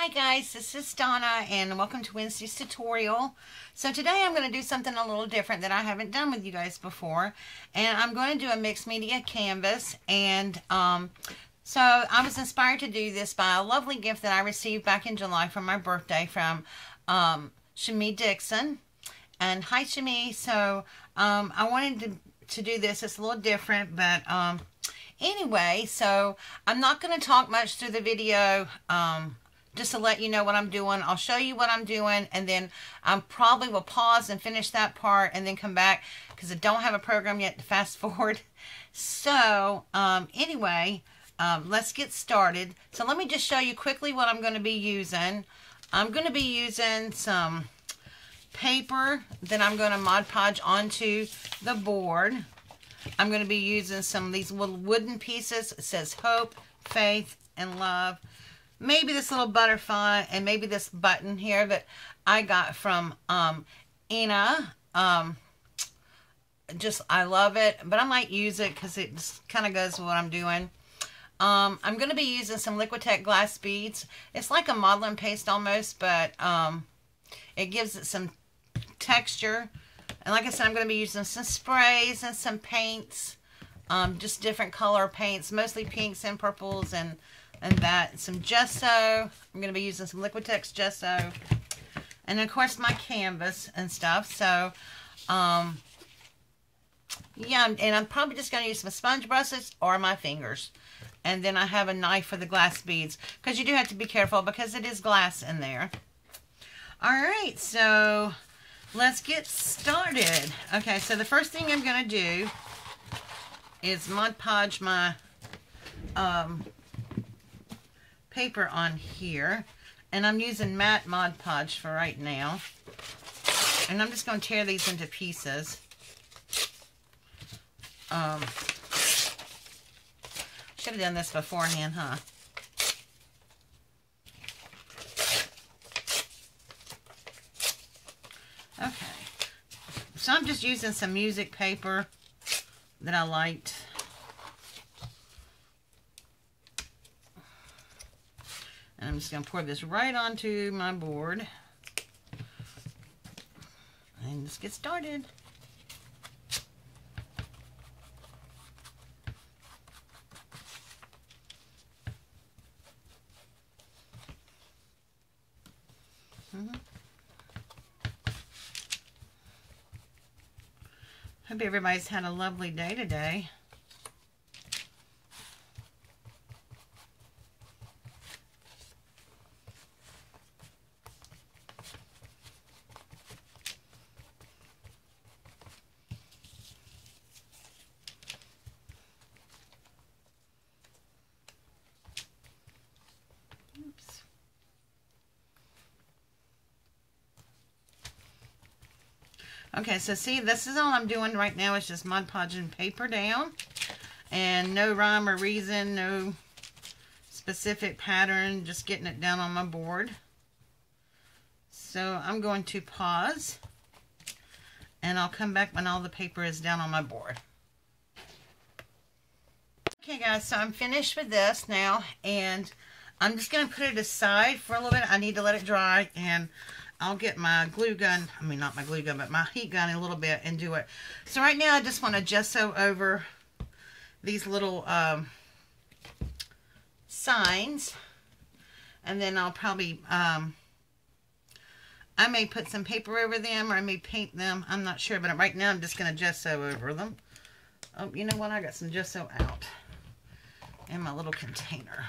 Hi guys, this is Donna and welcome to Wednesday's tutorial. So today I'm going to do something a little different that I haven't done with you guys before. And I'm going to do a mixed media canvas. And so I was inspired to do this by a lovely gift that I received back in July for my birthday from Shamee Dixon. And hi Shamee. So I wanted to do this. It's a little different, but anyway, so I'm not going to talk much through the video. Just to let you know what I'm doing. I'll show you what I'm doing, and then I probably will pause and finish that part and then come back because I don't have a program yet to fast forward. So anyway, let's get started. So let me just show you quickly what I'm going to be using. I'm going to be using some paper that I'm going to Mod Podge onto the board. I'm going to be using some of these little wooden pieces. It says hope, faith, and love. Maybe this little butterfly and maybe this button here that I got from Ina. I love it, but I might use it because it just kind of goes with what I'm doing. I'm going to be using some Liquitex glass beads. It's like a modeling paste almost, but it gives it some texture. And like I said, I'm going to be using some sprays and some paints, just different color paints, mostly pinks and purples and that. Some gesso. I'm going to be using some Liquitex gesso. And of course my canvas and stuff. So, yeah, and I'm probably just going to use some sponge brushes or my fingers. And then I have a knife for the glass beads. Because you do have to be careful because it is glass in there. Alright, so let's get started. Okay, so the first thing I'm going to do is Mod Podge my paper on here, and I'm using matte Mod Podge for right now, and I'm just going to tear these into pieces. Should have done this beforehand, huh? Okay, so I'm just using some music paper that I liked. And I'm just going to pour this right onto my board. And let's get started. Hope everybody's had a lovely day today. Okay, so see, this is all I'm doing right now is just Mod Podging paper down. And no rhyme or reason, no specific pattern, just getting it down on my board. So I'm going to pause. And I'll come back when all the paper is down on my board. Okay guys, so I'm finished with this now. And I'm just going to put it aside for a little bit. I need to let it dry, and I'll get my glue gun, I mean not my glue gun, but my heat gun in a little bit and do it. So right now I just want to gesso over these little signs. And then I'll probably, I may put some paper over them or I may paint them. I'm not sure, but right now I'm just going to gesso over them. Oh, you know what? I got some gesso out in my little container.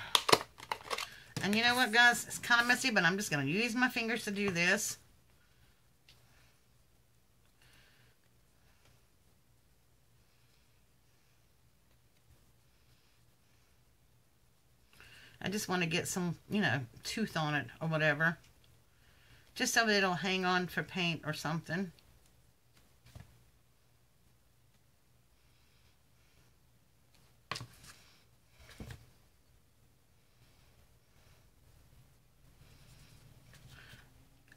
And you know what, guys? It's kind of messy, but I'm just going to use my fingers to do this. I just want to get some, you know, tooth on it or whatever. Just so that it'll hang on for paint or something.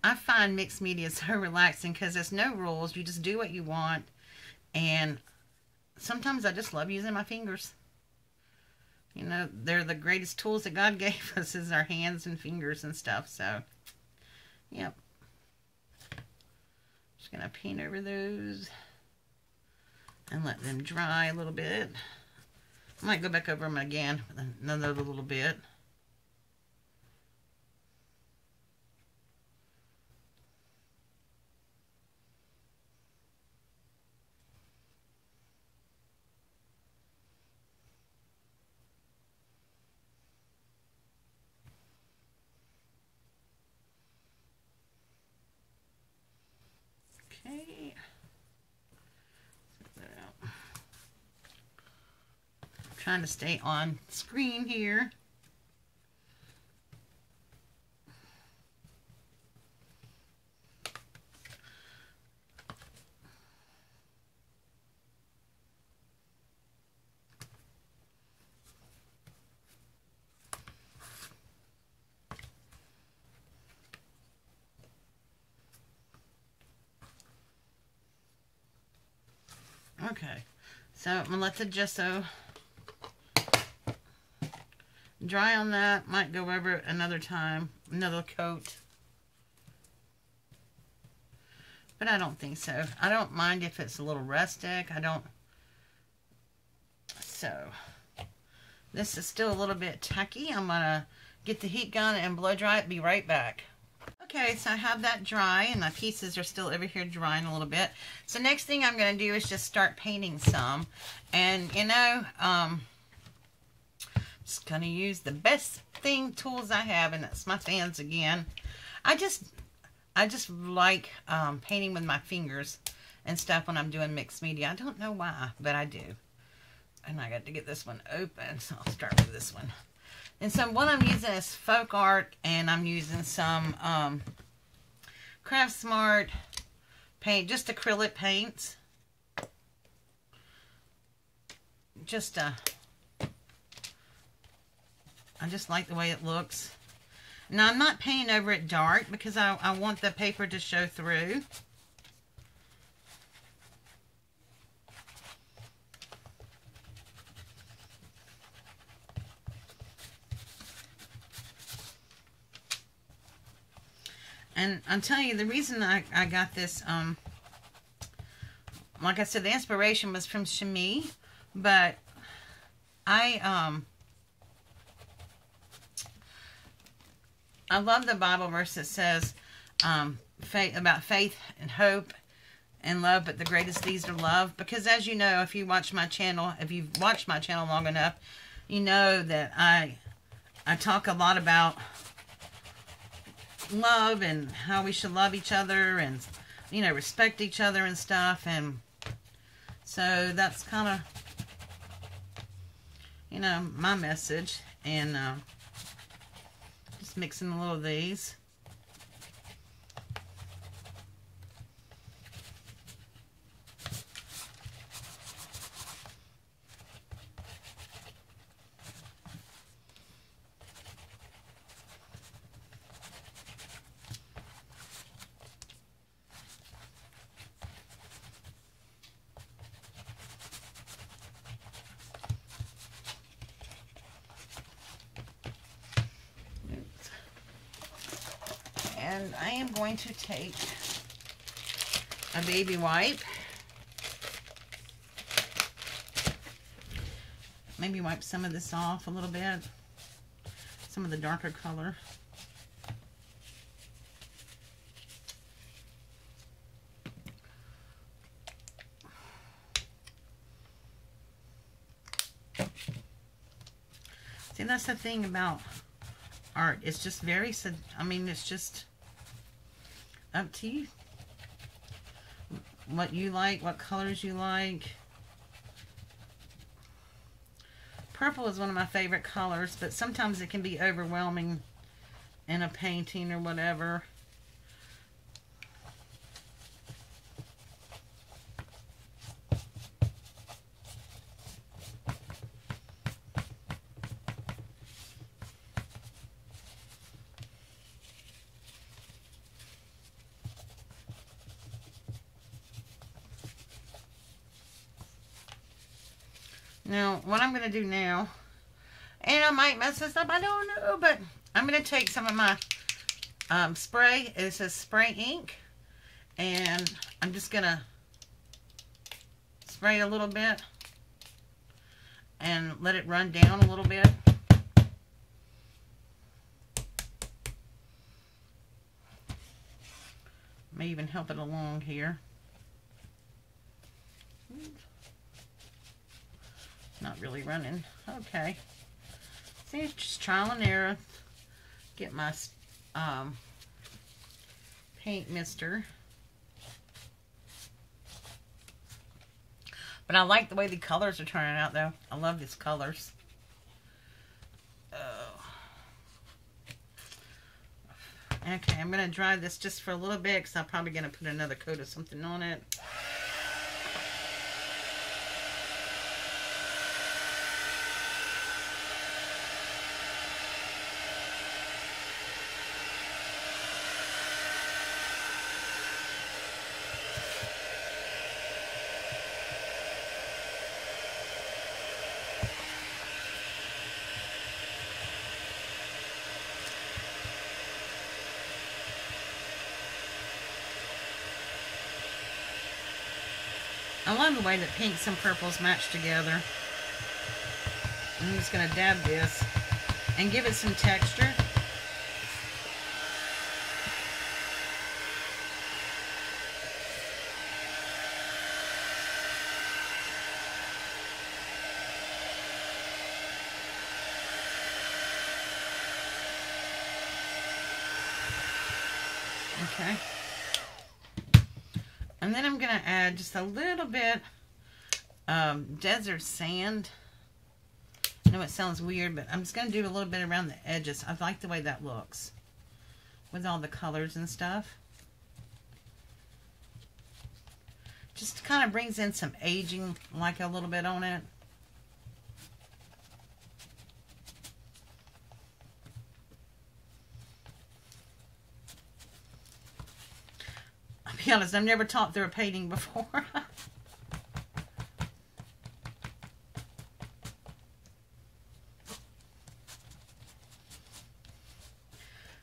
I find mixed media so relaxing because there's no rules. You just do what you want. And sometimes I just love using my fingers. You know, they're the greatest tools that God gave us is our hands and fingers and stuff. So, yep. Just going to paint over those and let them dry a little bit. I might go back over them again with another little bit. Okay. Set that out. I'm trying to stay on screen here. Okay, so I'm going to let the gesso dry on that. Might go over it another time, another coat. But I don't think so. I don't mind if it's a little rustic. I don't. So, this is still a little bit tacky. I'm going to get the heat gun and blow dry it. Be right back. Okay, so I have that dry, and my pieces are still over here drying a little bit. So next thing I'm going to do is just start painting some. And, you know, just going to use the best tools I have, and that's my fans again. I just like painting with my fingers and stuff when I'm doing mixed media. I don't know why, but I do. And I got to get this one open, so I'll start with this one. And so what I'm using is Folk Art, and I'm using some Craft Smart paint, just acrylic paints. I just like the way it looks. Now I'm not painting over it dark because I want the paper to show through. And I'm telling you, the reason I got this, like I said, the inspiration was from Shamee, but I love the Bible verse that says about faith and hope and love, but the greatest these are love. Because as you know, if you've watched my channel long enough, you know that I talk a lot about love and how we should love each other and, you know, respect each other and stuff. And so that's kind of, you know, my message. And just mixing a little of these. And I am going to take a baby wipe. Maybe wipe some of this off a little bit. Some of the darker color. See, that's the thing about art. It's just very, I mean, it's just up to you. What you like, what colors you like. Purple is one of my favorite colors, but sometimes it can be overwhelming in a painting or whatever. Now, what I'm going to do now, And I might mess this up, I don't know, but I'm going to take some of my spray. It says spray ink, and I'm just going to spray a little bit and let it run down a little bit. May even help it along here. Not really running. Okay. See, it's just trial and error. Get my paint mister. But I like the way the colors are turning out, though. I love these colors. Okay, I'm going to dry this just for a little bit because I'm probably going to put another coat of something on it. I love the way that pinks and purples match together. I'm just going to dab this and give it some texture. Okay. And then I'm going to add just a little bit desert sand. I know it sounds weird, but I'm just going to do a little bit around the edges. I like the way that looks with all the colors and stuff. Just kind of brings in some aging, like a little bit on it. I'll be honest, I've never taught through a painting before.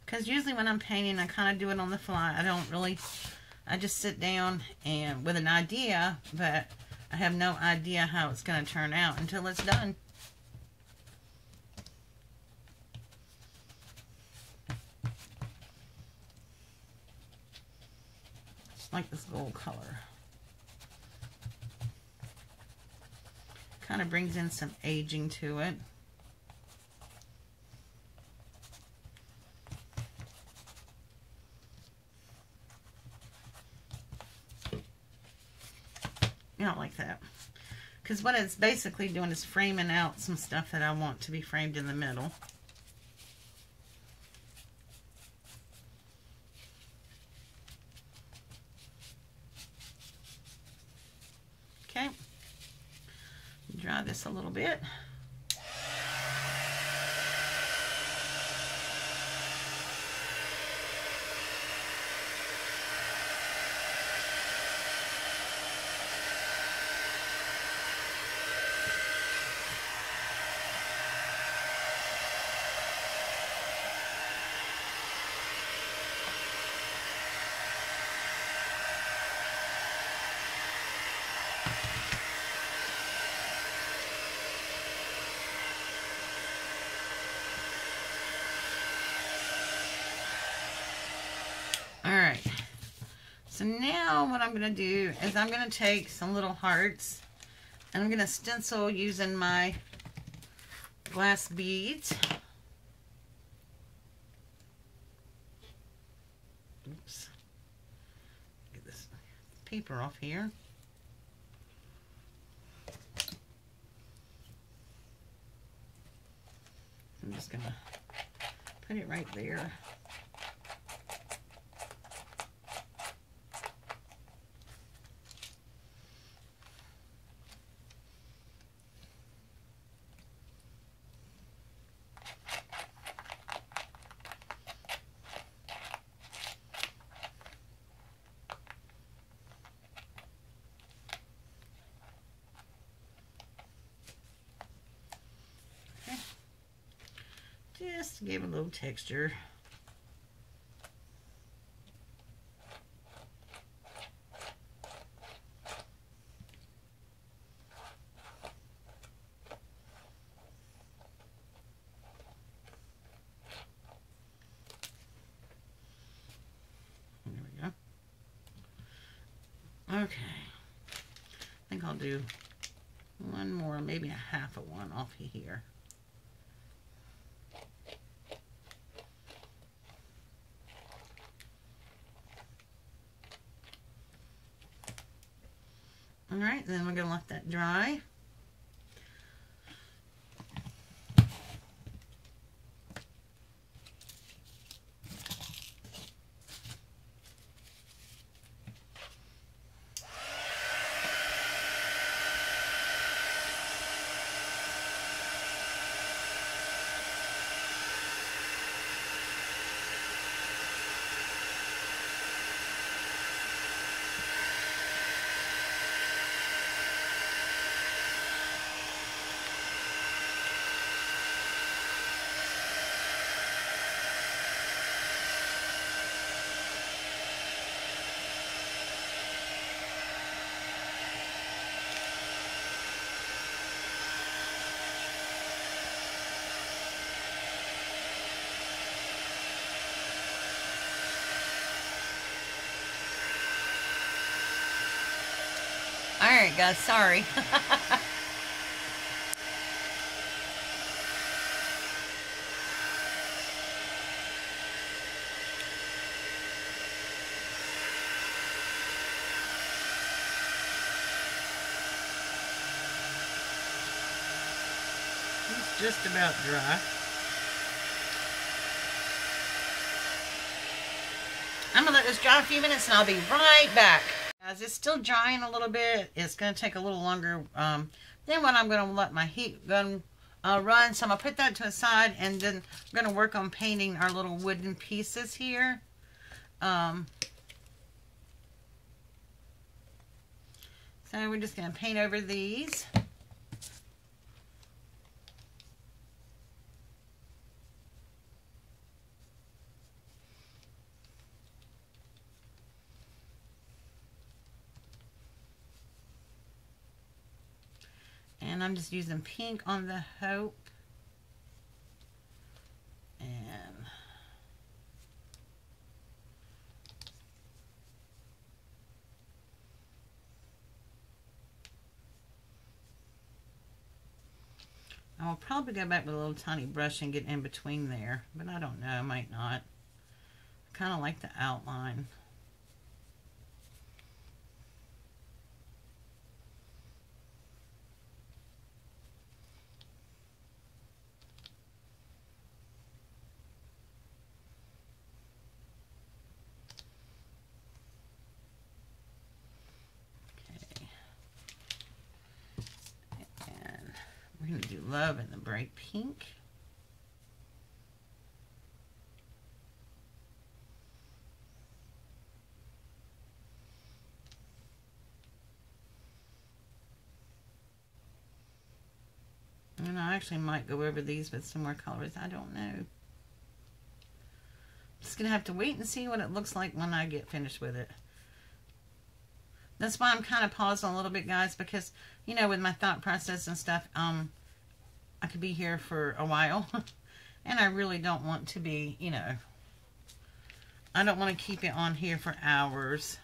Because usually when I'm painting, I kind of do it on the fly. I just sit down and with an idea, but I have no idea how it's going to turn out until it's done. Just like this gold color. Kind of brings in some aging to it. I don't like that. Because what it's basically doing is framing out some stuff that I want to be framed in the middle. Okay. Dry this a little bit. Alright, so now what I'm going to do is I'm going to take some little hearts and I'm going to stencil using my glass beads. Oops. Get this paper off here. I'm just going to put it right there. to give a little texture. There we go. Okay. I think I'll do one more, maybe a half of one off of here. All right, then we're going to let that dry. All right, guys, sorry. It's just about dry. I'm gonna let this dry a few minutes and I'll be right back. Guys, it's still drying a little bit. It's gonna take a little longer than what I'm gonna let my heat gun run. So I'm gonna put that to the side, and then I'm gonna work on painting our little wooden pieces here. So we're just gonna paint over these. And I'm just using pink on the Hope. And I'll probably go back with a little tiny brush and get in between there, but I don't know, I might not. I kind of like the outline. We're going to do Love in the bright pink. And I actually might go over these with some more colors. I don't know. Just going to have to wait and see what it looks like when I get finished with it. That's why I'm kind of pausing a little bit, guys, because, you know, with my thought process and stuff, I could be here for a while. And I really don't want to be, you know, I don't want to keep it on here for hours.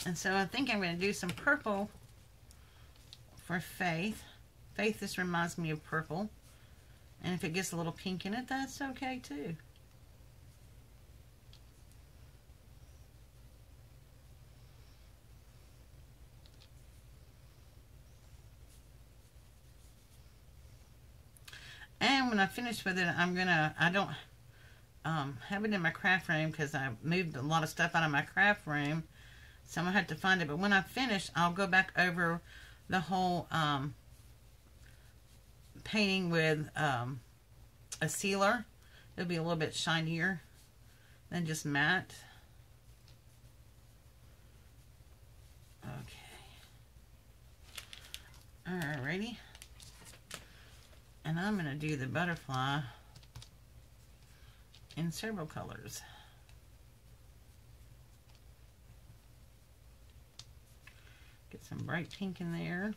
And so I think I'm going to do some purple for Faith. Faith, this reminds me of purple. And if it gets a little pink in it, that's okay too. And when I finish with it, I don't have it in my craft room because I moved a lot of stuff out of my craft room. So I'm going to have to find it. But when I finish, I'll go back over the whole painting with a sealer. It'll be a little bit shinier than just matte. Okay. Alrighty. And I'm going to do the butterfly in several colors. Get some bright pink in there.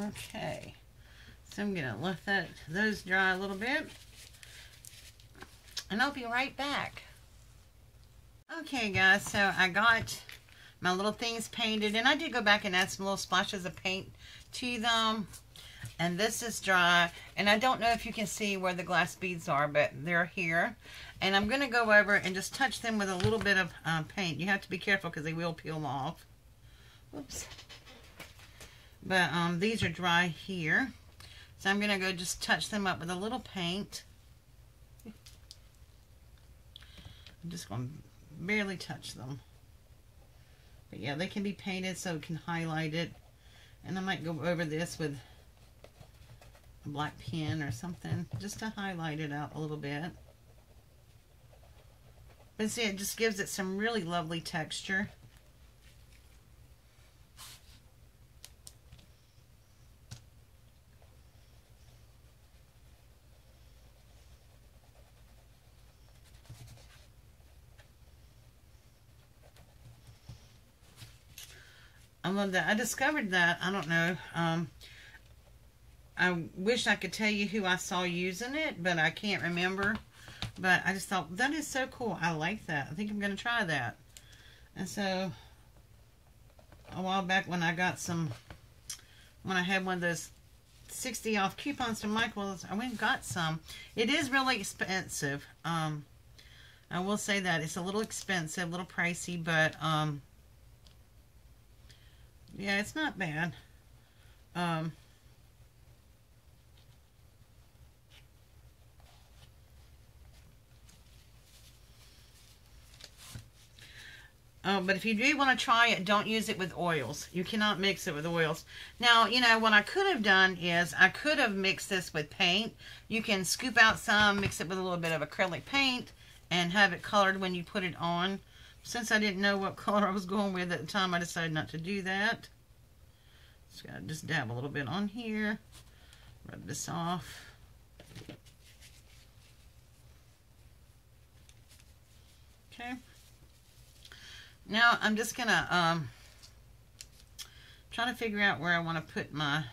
Okay, so I'm gonna let those dry a little bit, and I'll be right back. Okay guys, so I got my little things painted, and I did go back and add some little splashes of paint to them, and this is dry, and I don't know if you can see where the glass beads are, but they're here, and I'm gonna go over and just touch them with a little bit of paint. You have to be careful because they will peel off. Whoops. But these are dry here. So I'm going to go just touch them up with a little paint. I'm just going to barely touch them. But yeah, they can be painted so it can highlight it. And I might go over this with a black pen or something just to highlight it out a little bit. But see, it just gives it some really lovely texture. I love that. I discovered that, I don't know, I wish I could tell you who I saw using it, but I can't remember. But I just thought, that is so cool. I like that. I think I'm going to try that. And so, a while back when I got when I had one of those 60 off coupons from Michael's, I went and got some. It is really expensive. I will say that. It's a little expensive, a little pricey, but, yeah, it's not bad. But if you do want to try it, don't use it with oils. You cannot mix it with oils. Now, you know, what I could have done is I could have mixed this with paint. You can scoop out some, mix it with a little bit of acrylic paint, and have it colored when you put it on. Since I didn't know what color I was going with at the time, I decided not to do that. Just dab a little bit on here. Rub this off. Okay. Now I'm just gonna try to figure out where I want to put my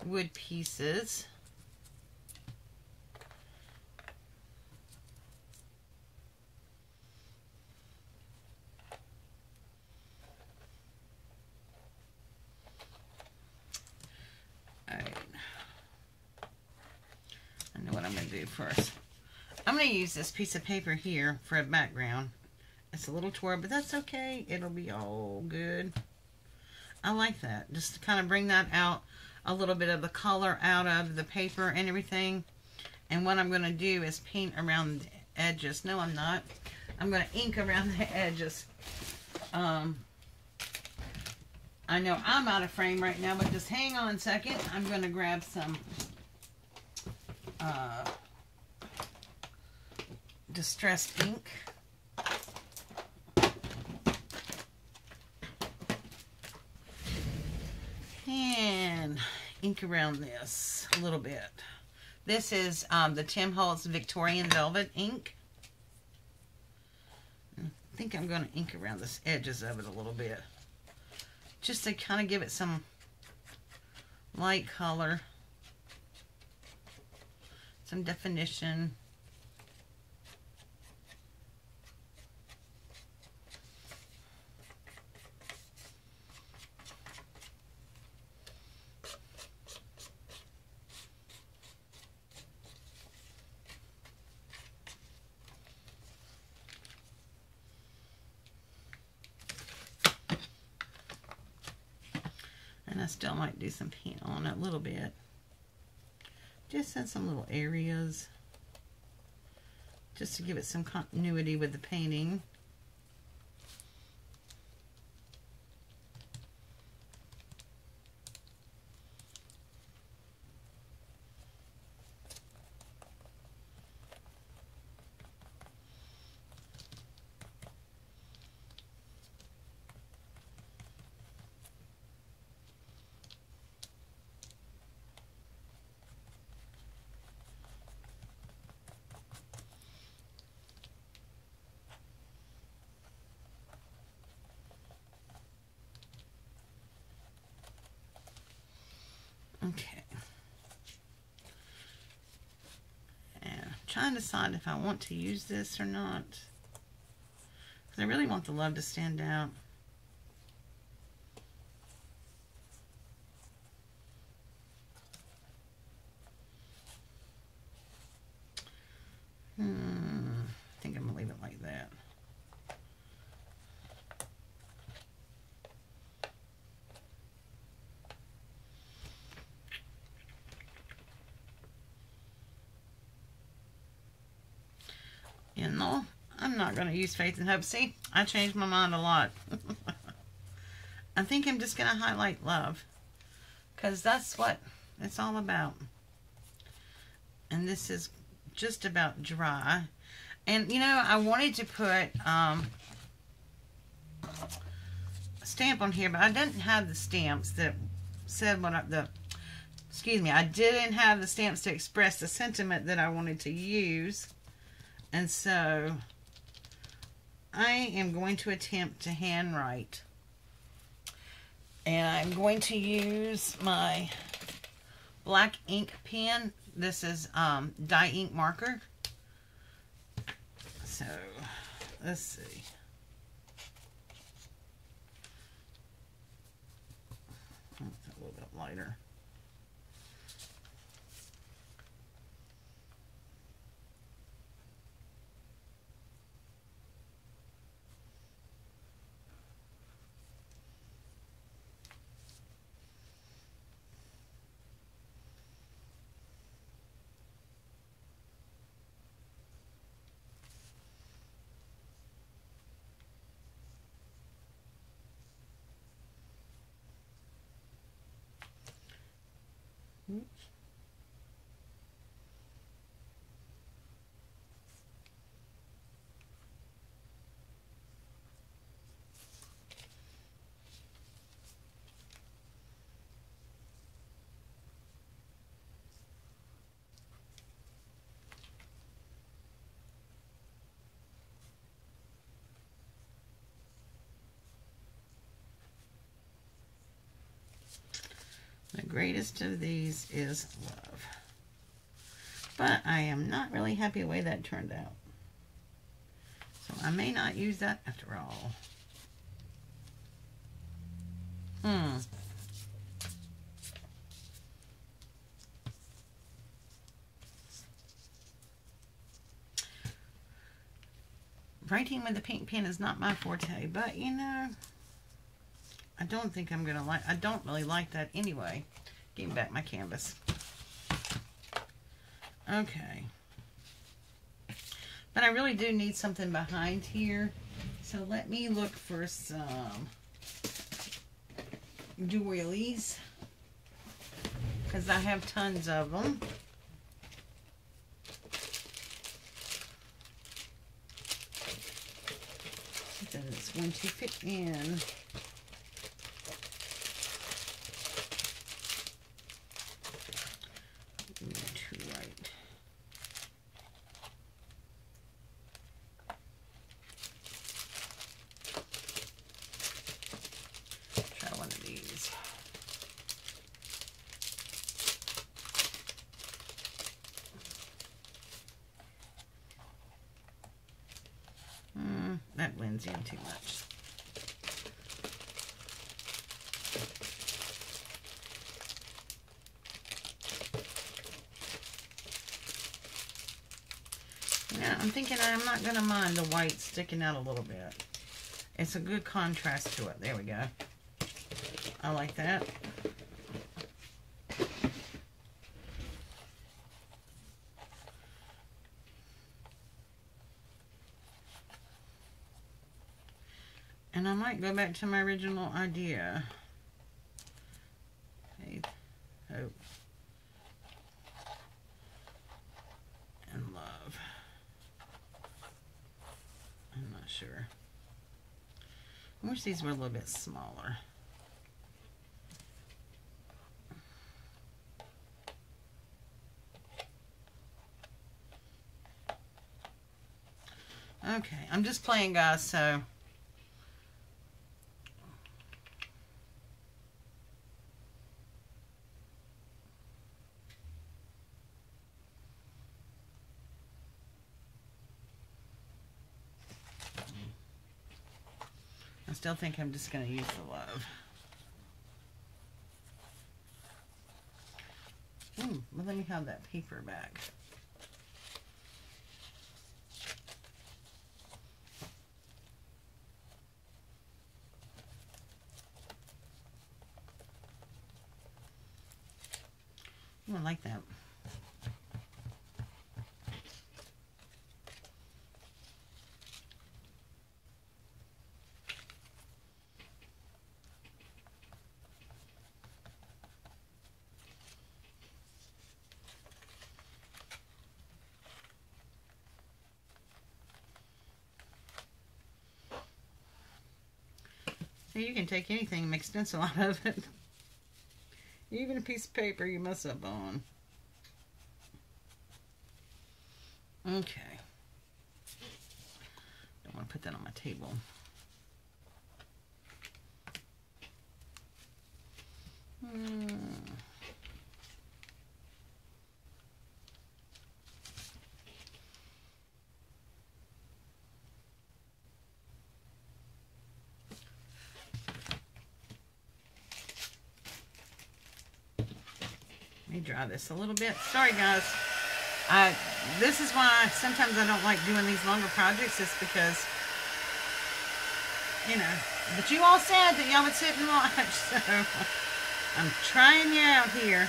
wood pieces. Alright. I know what I'm going to do first. I'm going to use this piece of paper here for a background. It's a little torn, but that's okay. It'll be all good. I like that. Just to kind of bring that out, a little bit of the color out of the paper and everything. And what I'm going to do is paint around the edges. No, I'm not. I'm going to ink around the edges. I know I'm out of frame right now, but just hang on a second. I'm going to grab some distressed ink. And ink around this a little bit. This is the Tim Holtz Victorian Velvet ink. I think I'm going to ink around the edges of it a little bit, just to kind of give it some light color, some definition. And I still might do some paint on it a little bit, just in some little areas, just to give it some continuity with the painting. Okay. And I'm trying to decide if I want to use this or not. Because I really want the love to stand out. I think I'm going to leave it like that. You know, I'm not going to use Faith and Hope. See, I changed my mind a lot. I think I'm just going to highlight love. Because that's what it's all about. And this is just about dry. And, you know, I wanted to put a stamp on here, but I didn't have the stamps that said what I didn't have the stamps to express the sentiment that I wanted to use. And so I am going to attempt to handwrite. And I'm going to use my black ink pen. This is dye ink marker. So let's see. That's a little bit lighter. The greatest of these is love. But I am not really happy the way that turned out. So I may not use that after all. Writing with the pink pen is not my forte, but you know, I don't think I'm gonna like, I don't really like that anyway. Give me back my canvas. Okay. But I really do need something behind here. So let me look for some doilies, because I have tons of them. Then it's going to fit in. To right. Try one of these. That blends in too much. Now, I'm thinking I'm not going to mind the white sticking out a little bit. It's a good contrast to it. There we go. I like that. And I might go back to my original idea. Faith, hope, and love. I'm not sure. I wish these were a little bit smaller. Okay, I'm just playing, guys, so... still think I'm just going to use the love. Well, let me have that paper back. I like that. So you can take anything and make stencil out of it. Even a piece of paper you mess up on. Okay. Don't want to put that on my table. Let me dry this a little bit. Sorry, guys. This is why sometimes I don't like doing these longer projects, is because, you know, but you all said that y'all would sit and watch, so I'm trying you out here.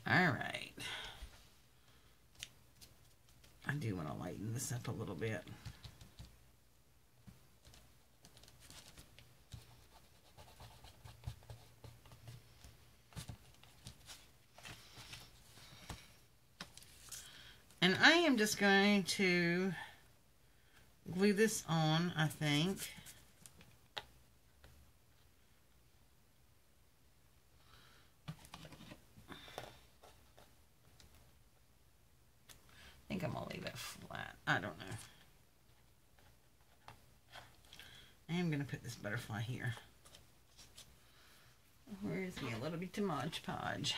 Alright. I do want to lighten this up a little bit. And I am just going to glue this on, I think. I think I'm going to leave it flat. I don't know. I am going to put this butterfly here. Where's me a little bit of Mod Podge?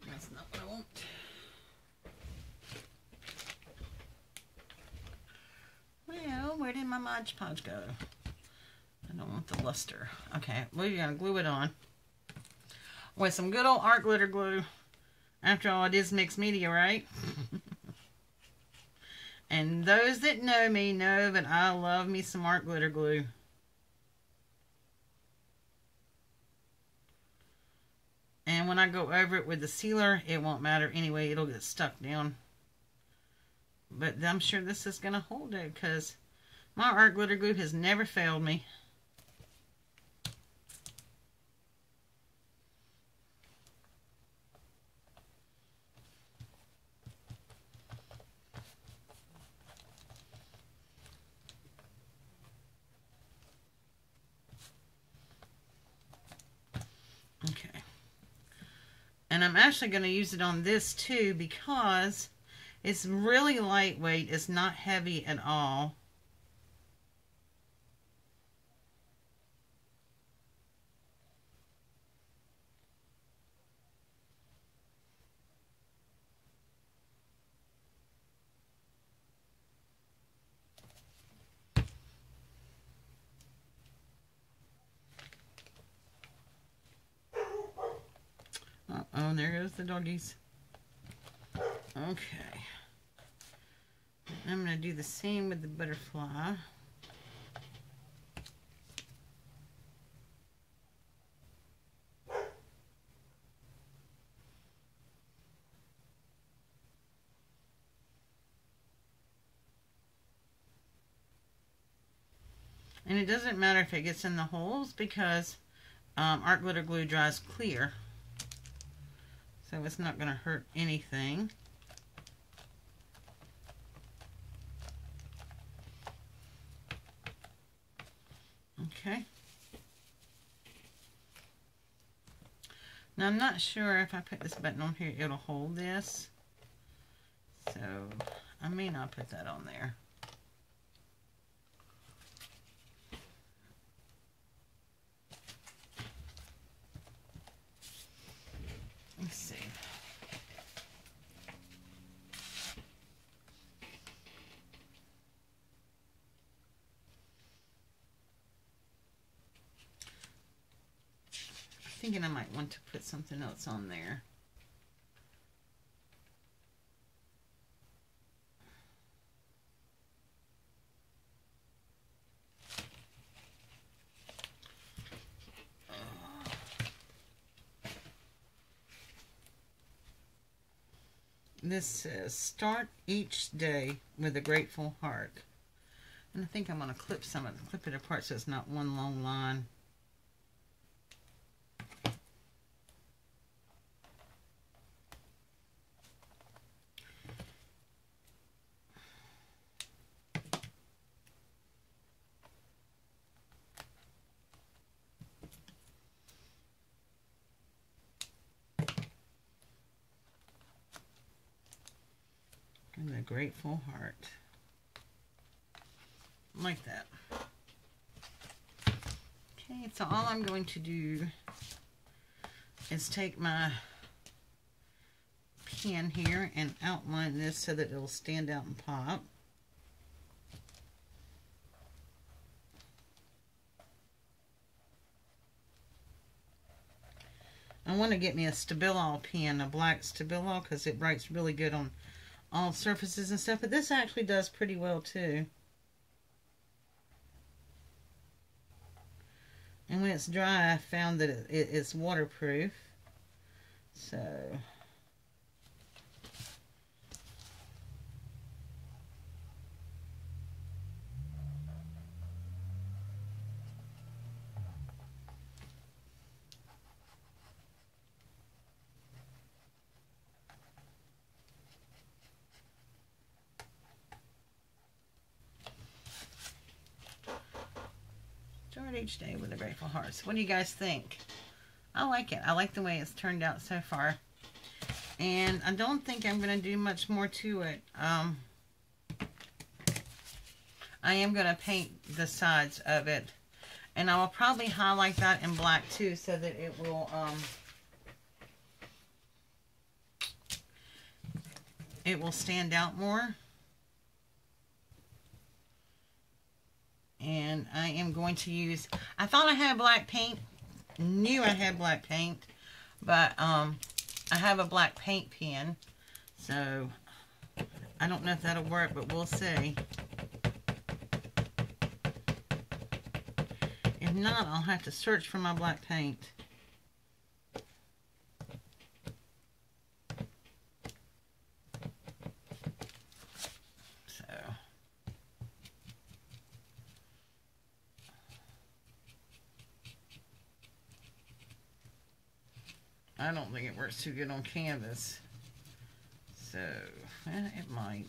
That's not what I want. Well, where did my Mod Podge go? I don't want the luster. Okay, we're going to glue it on with some good old art glitter glue. After all, it is mixed media, right? And those that know me know that I love me some art glitter glue. And when I go over it with the sealer, it won't matter anyway. It'll get stuck down. But I'm sure this is going to hold it, because my art glitter glue has never failed me. Okay. And I'm actually going to use it on this too, because it's really lightweight. It's not heavy at all. Oh, there goes the doggies. Okay. I'm going to do the same with the butterfly. And it doesn't matter if it gets in the holes, because art glitter glue dries clear. So it's not going to hurt anything. Okay. Now, I'm not sure if I put this button on here, it'll hold this. So, I may not put that on there. Let's see. I'm thinking I might want to put something else on there. This says, start each day with a grateful heart. And I think I'm going to clip it apart so it's not one long line. And a grateful heart. Like that. Okay, so all I'm going to do is take my pen here and outline this so that it'll stand out and pop. I want to get me a Stabilo pen, a black Stabilo, because it writes really good on all surfaces and stuff, but this actually does pretty well too. And when it's dry, I found that it's waterproof. So start each day with a grateful heart. So what do you guys think? I like it. I like the way it's turned out so far. And I don't think I'm going to do much more to it. I am going to paint the sides of it. And I will probably highlight that in black too so that it will stand out more. And I am going to use, I thought I had black paint, knew I had black paint, but I have a black paint pen, so I don't know if that'll work, but we'll see. If not, I'll have to search for my black paint. I don't think it works too good on canvas. So, it might.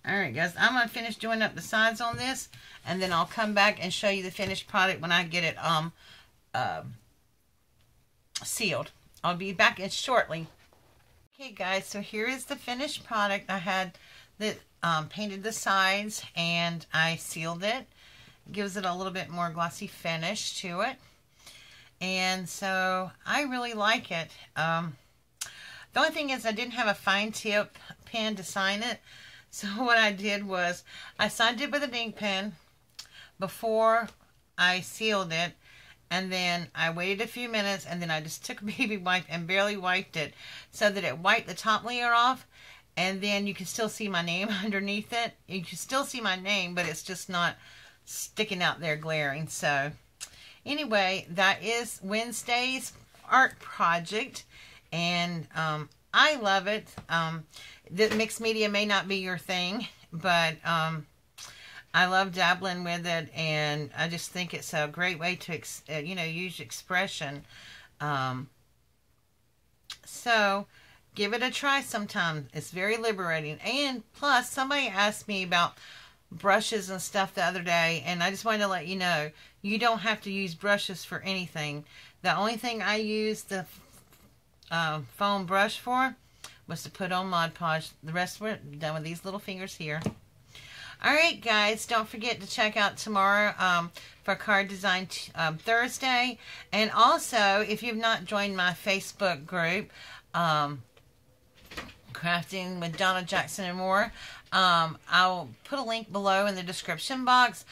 Alright guys, I'm going to finish doing up the sides on this, and then I'll come back and show you the finished product when I get it sealed. I'll be back in shortly. Okay guys, so here is the finished product. I had the painted the sides and I sealed it. Gives it a little bit more glossy finish to it. And so I really like it. The only thing is I didn't have a fine tip pen to sign it. So what I did was I signed it with an ink pen before I sealed it, and then I waited a few minutes, and then I just took a baby wipe and barely wiped it so that it wiped the top layer off, and then you can still see my name underneath it. You can still see my name, but it's just not sticking out there glaring. So anyway, that is Wednesday's art project, and I love it. The mixed media may not be your thing, but I love dabbling with it, and I just think it's a great way to use expression. So give it a try sometime. It's very liberating. And plus, somebody asked me about brushes and stuff the other day, and I just wanted to let you know, you don't have to use brushes for anything. The only thing I used the foam brush for was to put on Mod Podge. The rest were done with these little fingers here. Alright guys, don't forget to check out tomorrow for Card Design Thursday. And also, if you've not joined my Facebook group, Crafting with Donna Jackson and more, I'll put a link below in the description box.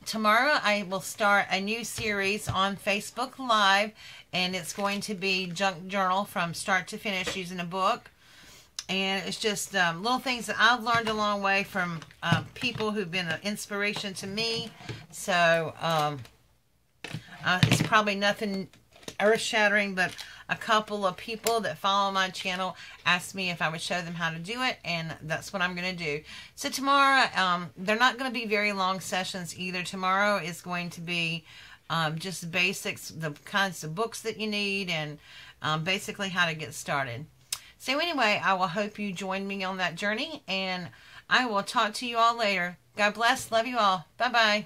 Tomorrow I will start a new series on Facebook Live, and it's going to be junk journal from start to finish using a book. And it's just little things that I've learned along the way from people who've been an inspiration to me. So it's probably nothing earth-shattering, but a couple of people that follow my channel asked me if I would show them how to do it, and that's what I'm going to do. So tomorrow, they're not going to be very long sessions either. Tomorrow is going to be just basics, the kinds of books that you need, and basically how to get started. So anyway, I will hope you join me on that journey, and I will talk to you all later. God bless. Love you all. Bye-bye.